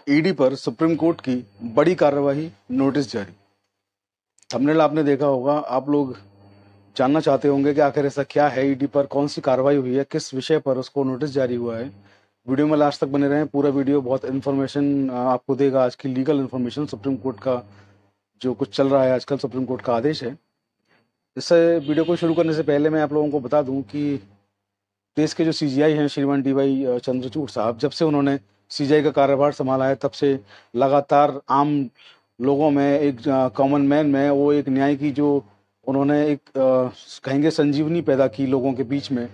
ED पर supreme court की बड़ी कार्यवाही, नोटिस जारी। थंबनेल आपने देखा होगा। आप लोग जानना चाहते होंगे कि आखिर ऐसा क्या है, ईडी पर कौन सी कार्रवाई हुई है, किस विषय पर उसको नोटिस जारी हुआ है। वीडियो में लास्ट तक बने रहें। पूरा वीडियो बहुत इन्फॉर्मेशन आपको देगा, आज की लीगल इन्फॉर्मेशन, सुप्रीम कोर्ट का जो कुछ चल रहा है आजकल, सुप्रीम कोर्ट का आदेश है। इससे वीडियो को शुरू करने से पहले मैं आप लोगों को बता दूं कि देश के जो सीजीआई हैं, श्रीमान डीवाई चंद्रचूड़ साहब, जब से उन्होंने सीजीआई का कार्यभार संभाला है, तब से लगातार आम लोगों में, एक कॉमन मैन में, वो एक न्याय की जो उन्होंने एक कहेंगे संजीवनी पैदा की लोगों के बीच में।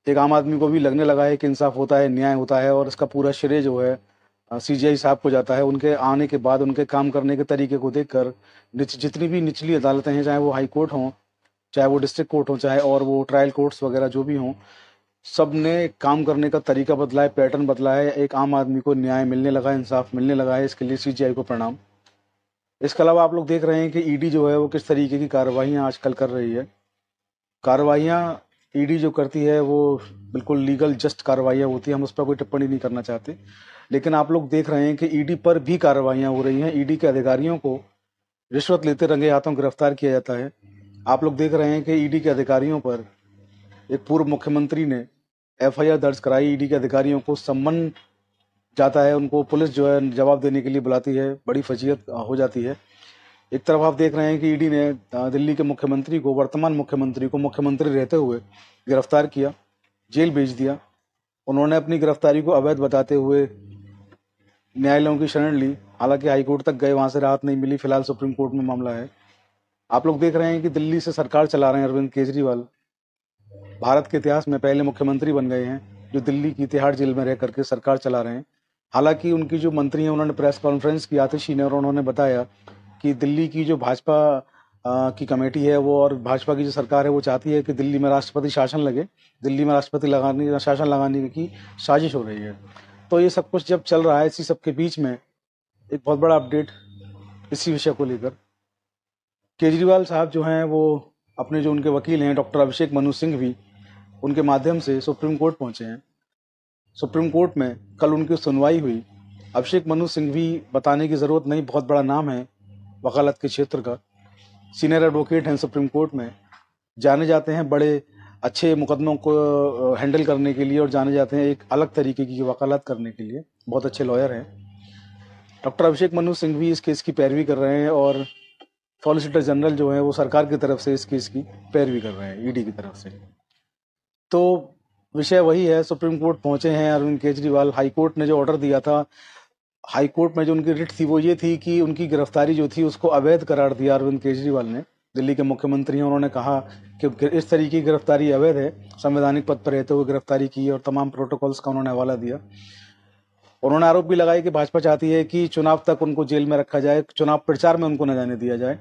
एक आम आदमी को भी लगने लगा है कि इंसाफ होता है, न्याय होता है, और इसका पूरा श्रेय जो है सीजीआई साहब को जाता है। उनके आने के बाद, उनके काम करने के तरीके को देखकर जितनी भी निचली अदालतें हैं, चाहे वो हाई कोर्ट हों, चाहे वो डिस्ट्रिक्ट कोर्ट हों, चाहे और वो ट्रायल कोर्ट्स वगैरह जो भी हों, सब ने काम करने का तरीका बदला है, पैटर्न बदला है। एक आम आदमी को न्याय मिलने लगा है, इंसाफ मिलने लगा है। इसके लिए सीजीआई को प्रणाम। इसके अलावा आप लोग देख रहे हैं कि ईडी जो है वो किस तरीके की कार्रवाइयाँ आजकल कर रही है। कार्रवाइयाँ ईडी जो करती है वो बिल्कुल लीगल जस्ट कार्रवाइयाँ होती है, हम उस पर कोई टिप्पणी नहीं करना चाहते। लेकिन आप लोग देख रहे हैं कि ईडी पर भी कार्रवाइयाँ हो रही हैं। ईडी के अधिकारियों को रिश्वत लेते रंगे हाथों गिरफ्तार किया जाता है। आप लोग देख रहे हैं कि ईडी के अधिकारियों पर एक पूर्व मुख्यमंत्री ने एफआईआर दर्ज कराई। ईडी के अधिकारियों को सम्मन जाता है, उनको पुलिस जो है जवाब देने के लिए बुलाती है, बड़ी फजीहत हो जाती है। एक तरफ आप देख रहे हैं कि ईडी ने दिल्ली के मुख्यमंत्री को, वर्तमान मुख्यमंत्री को, मुख्यमंत्री रहते हुए गिरफ्तार किया, जेल भेज दिया। उन्होंने अपनी गिरफ्तारी को अवैध बताते हुए न्यायालयों की शरण ली। हालांकि हाईकोर्ट तक गए, वहां से राहत नहीं मिली। फिलहाल सुप्रीम कोर्ट में मामला है। आप लोग देख रहे हैं कि दिल्ली से सरकार चला रहे हैं अरविंद केजरीवाल। भारत के इतिहास में पहले मुख्यमंत्री बन गए हैं जो दिल्ली की तिहाड़ जेल में रह करके सरकार चला रहे हैं। हालांकि उनकी जो मंत्री हैं, उन्होंने प्रेस कॉन्फ्रेंस की आतिशी ने, और उन्होंने बताया कि दिल्ली की जो भाजपा की कमेटी है वो, और भाजपा की जो सरकार है, वो चाहती है कि दिल्ली में राष्ट्रपति शासन लगे, दिल्ली में राष्ट्रपति शासन लगाने की साजिश हो रही है। तो ये सब कुछ जब चल रहा है, इसी सब के बीच में एक बहुत बड़ा अपडेट इसी विषय को लेकर। केजरीवाल साहब जो हैं वो अपने जो उनके वकील हैं डॉक्टर अभिषेक मनु सिंघवी, उनके माध्यम से सुप्रीम कोर्ट पहुंचे हैं। सुप्रीम कोर्ट में कल उनकी सुनवाई हुई। अभिषेक मनु सिंघवी बताने की ज़रूरत नहीं, बहुत बड़ा नाम है वकालत के क्षेत्र का, सीनियर एडवोकेट हैं सुप्रीम कोर्ट में, जाने जाते हैं बड़े अच्छे मुकदमों को हैंडल करने के लिए, और जाने जाते हैं एक अलग तरीके की वकालत करने के लिए। बहुत अच्छे लॉयर हैं। डॉक्टर अभिषेक मनु सिंघवी इस केस की पैरवी कर रहे हैं, और सॉलिसिटर जनरल जो है वो सरकार की तरफ से इस केस की पैरवी कर रहे हैं, ईडी की तरफ से। तो विषय वही है, सुप्रीम कोर्ट पहुंचे हैं अरविंद केजरीवाल। हाई कोर्ट ने जो ऑर्डर दिया था, हाई कोर्ट में जो उनकी रिट थी वो ये थी कि उनकी गिरफ्तारी जो थी उसको अवैध करार दिया अरविंद केजरीवाल ने। दिल्ली के मुख्यमंत्री हैं, उन्होंने कहा कि इस तरीके की गिरफ्तारी अवैध है, संवैधानिक पद पर रहते हुए गिरफ्तारी की, और तमाम प्रोटोकॉल्स का उन्होंने हवाला दिया। उन्होंने आरोप भी लगाया कि भाजपा चाहती है कि चुनाव तक उनको जेल में रखा जाए, चुनाव प्रचार में उनको न जाने दिया जाए।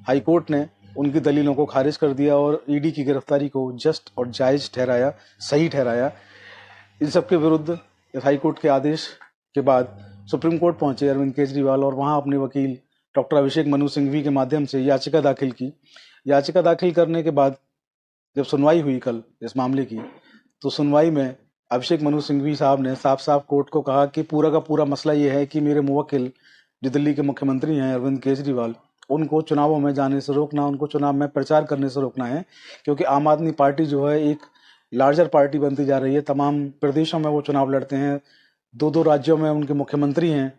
हाईकोर्ट ने उनकी दलीलों को खारिज कर दिया और ईडी की गिरफ्तारी को जस्ट और जायज ठहराया, सही ठहराया। इन सब के विरुद्ध हाईकोर्ट के आदेश के बाद सुप्रीम कोर्ट पहुंचे अरविंद केजरीवाल, और वहां अपने वकील डॉक्टर अभिषेक मनु सिंघवी के माध्यम से याचिका दाखिल की। याचिका दाखिल करने के बाद जब सुनवाई हुई कल इस मामले की, तो सुनवाई में अभिषेक मनु सिंघवी साहब ने साफ साफ कोर्ट को कहा कि पूरा का पूरा मसला ये है कि मेरे मुवक्किल जो दिल्ली के मुख्यमंत्री हैं अरविंद केजरीवाल, उनको चुनावों में जाने से रोकना, उनको चुनाव में प्रचार करने से रोकना है। क्योंकि आम आदमी पार्टी जो है एक लार्जर पार्टी बनती जा रही है, तमाम प्रदेशों में वो चुनाव लड़ते हैं, दो दो राज्यों में उनके मुख्यमंत्री हैं।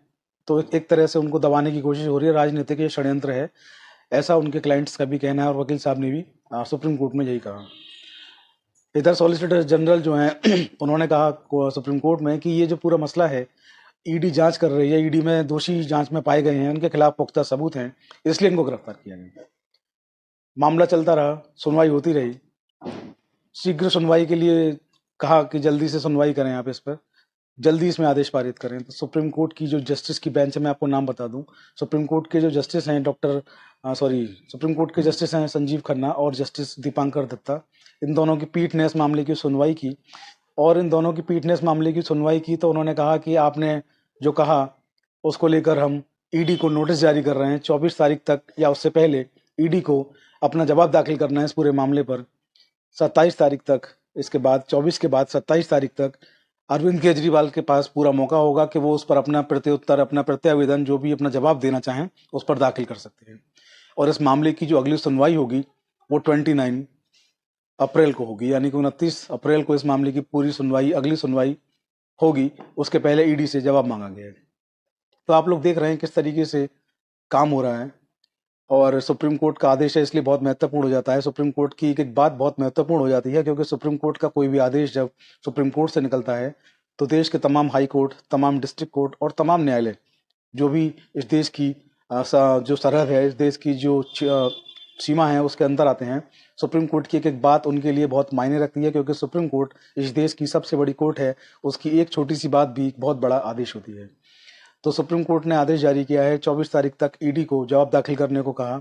तो एक तरह से उनको दबाने की कोशिश हो रही है, राजनीतिक ये षड्यंत्र है, ऐसा उनके क्लाइंट्स का भी कहना है, और वकील साहब ने भी सुप्रीम कोर्ट में यही कहा। इधर सॉलिसिटर जनरल जो हैं उन्होंने कहा सुप्रीम कोर्ट में कि ये जो पूरा मसला है, ईडी जांच कर रही है, ईडी में दोषी जांच में पाए गए हैं, उनके खिलाफ पुख्ता सबूत हैं, इसलिए इनको गिरफ्तार किया गया। मामला चलता रहा, सुनवाई होती रही। शीघ्र सुनवाई के लिए कहा कि जल्दी से सुनवाई करें, आप इस पर जल्दी इसमें आदेश पारित करें। तो सुप्रीम कोर्ट की जो जस्टिस की बेंच है, मैं आपको नाम बता दूं, सुप्रीम कोर्ट के जो जस्टिस हैं सुप्रीम कोर्ट के जस्टिस हैं संजीव खन्ना और जस्टिस दीपांकर दत्ता। इन दोनों की पीठ ने इस मामले की सुनवाई की, और इन दोनों की पीठ ने इस मामले की सुनवाई की तो उन्होंने कहा कि आपने जो कहा उसको लेकर हम ईडी को नोटिस जारी कर रहे हैं। 24 तारीख तक या उससे पहले ईडी को अपना जवाब दाखिल करना है इस पूरे मामले पर। 27 तारीख तक, इसके बाद 24 के बाद 27 तारीख तक अरविंद केजरीवाल के पास पूरा मौका होगा कि वो उस पर अपना प्रत्युत्तर, अपना प्रत्यावेदन, जो भी अपना जवाब देना चाहें उस पर दाखिल कर सकते हैं। और इस मामले की जो अगली सुनवाई होगी वो 29 अप्रैल को होगी, यानी कि 29 अप्रैल को इस मामले की पूरी सुनवाई, अगली सुनवाई होगी। उसके पहले ईडी से जवाब मांगा गया है। तो आप लोग देख रहे हैं किस तरीके से काम हो रहा है। और सुप्रीम कोर्ट का आदेश है इसलिए बहुत महत्वपूर्ण हो जाता है। सुप्रीम कोर्ट की एक एक बात बहुत महत्वपूर्ण हो जाती है, क्योंकि सुप्रीम कोर्ट का कोई भी आदेश जब सुप्रीम कोर्ट से निकलता है तो देश के तमाम हाई कोर्ट, तमाम डिस्ट्रिक्ट कोर्ट और तमाम न्यायालय, जो भी इस देश की जो सरहद है, इस देश की जो सीमा है, उसके अंदर आते हैं। सुप्रीम कोर्ट की एक एक बात उनके लिए बहुत मायने रखती है, क्योंकि सुप्रीम कोर्ट इस देश की सबसे बड़ी कोर्ट है। उसकी एक छोटी सी बात भी एक बहुत बड़ा आदेश होती है। तो सुप्रीम कोर्ट ने आदेश जारी किया है, 24 तारीख तक ईडी को जवाब दाखिल करने को कहा।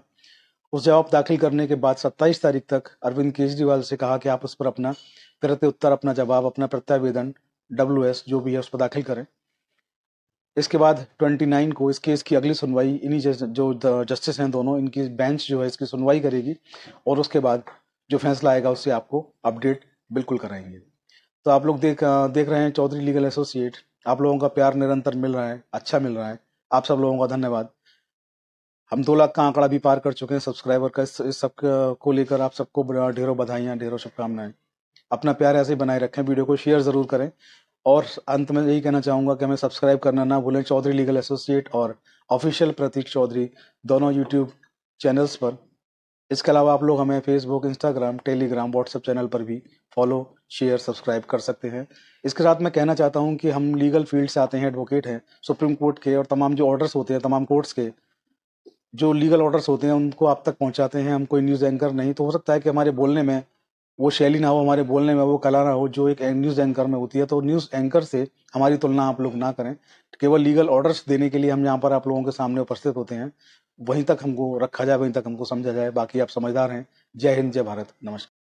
उस जवाब दाखिल करने के बाद 27 तारीख तक अरविंद केजरीवाल से कहा कि आप उस पर अपना प्रत्युत्तर, अपना जवाब, अपना प्रत्यावेदन, WS जो भी है उस पर दाखिल करें। इसके बाद 29 को इस केस की अगली सुनवाई इन्हीं जो जस्टिस हैं दोनों, इनकी बेंच जो है इसकी सुनवाई करेगी, और उसके बाद जो फैसला आएगा उससे आपको अपडेट बिल्कुल कराएंगे। तो आप लोग देख रहे हैं चौधरी लीगल एसोसिएट। आप लोगों का प्यार निरंतर मिल रहा है, अच्छा मिल रहा है। आप सब लोगों का धन्यवाद। हम 2 लाख का आंकड़ा भी पार कर चुके हैं सब्सक्राइबर का। इस सब को लेकर आप सबको ढेरों बधाइयाँ, ढेरों शुभकामनाएं। अपना प्यार ऐसे ही बनाए रखें, वीडियो को शेयर जरूर करें। और अंत में यही कहना चाहूंगा कि हमें सब्सक्राइब करना ना भूलें, चौधरी लीगल एसोसिएट और ऑफिशियल प्रतीक चौधरी दोनों यूट्यूब चैनल्स पर। इसके अलावा आप लोग हमें Facebook, Instagram, Telegram, WhatsApp channel पर भी फॉलो, शेयर, सब्सक्राइब कर सकते हैं। इसके साथ मैं कहना चाहता हूं कि हम लीगल फील्ड से आते हैं, एडवोकेट हैं। सुप्रीम कोर्ट के और तमाम जो ऑर्डर्स होते हैं, तमाम कोर्ट्स के जो लीगल ऑर्डर्स होते हैं उनको आप तक पहुंचाते हैं। हम कोई न्यूज़ एंकर नहीं। तो हो सकता है कि हमारे बोलने में वो शैली ना हो, हमारे बोलने में वो कला ना हो जो एक न्यूज़ एंकर में होती है। तो न्यूज़ एंकर से हमारी तुलना आप लोग ना करें। केवल लीगल ऑर्डर्स देने के लिए हम यहाँ पर आप लोगों के सामने उपस्थित होते हैं। वहीं तक हमको रखा जाए, वहीं तक हमको समझा जाए। बाकी आप समझदार हैं। जय हिंद, जय भारत, नमस्कार।